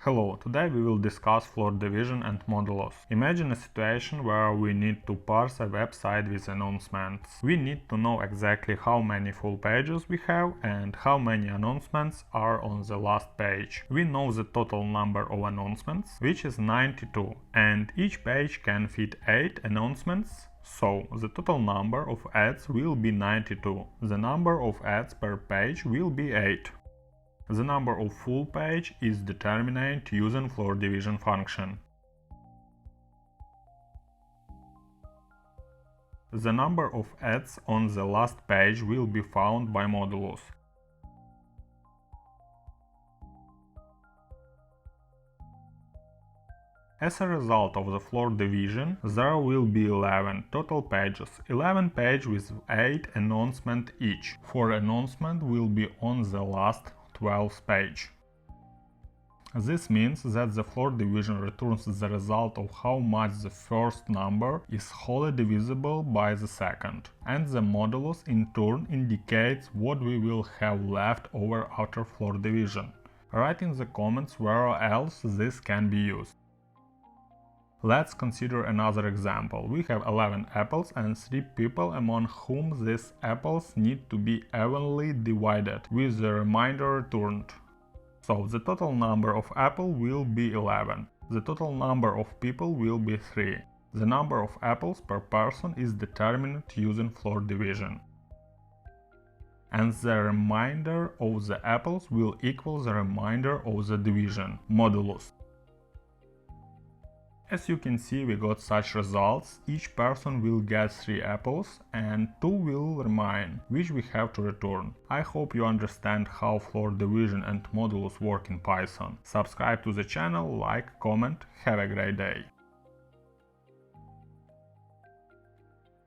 Hello, today we will discuss floor division and modulus. Imagine a situation where we need to parse a website with announcements. We need to know exactly how many full pages we have and how many announcements are on the last page. We know the total number of announcements, which is 92, and each page can fit 8 announcements. So, the total number of ads will be 92. The number of ads per page will be 8. The number of full page is determined using floor division function. The number of ads on the last page will be found by modulus. As a result of the floor division, there will be 11 total pages, 11 pages with 8 announcements each. 4 announcements will be on the last 12th page. This means that the floor division returns the result of how much the first number is wholly divisible by the second, and the modulus in turn indicates what we will have left over after floor division. Write in the comments where else this can be used. Let's consider another example. We have 11 apples and 3 people among whom these apples need to be evenly divided, with the remainder returned. So the total number of apples will be 11. The total number of people will be 3. The number of apples per person is determined using floor division. And the remainder of the apples will equal the remainder of the division, modulus. As you can see, we got such results. Each person will get 3 apples and 2 will remain, which we have to return. I hope you understand how floor division and modulus work in Python. Subscribe to the channel, like, comment, have a great day.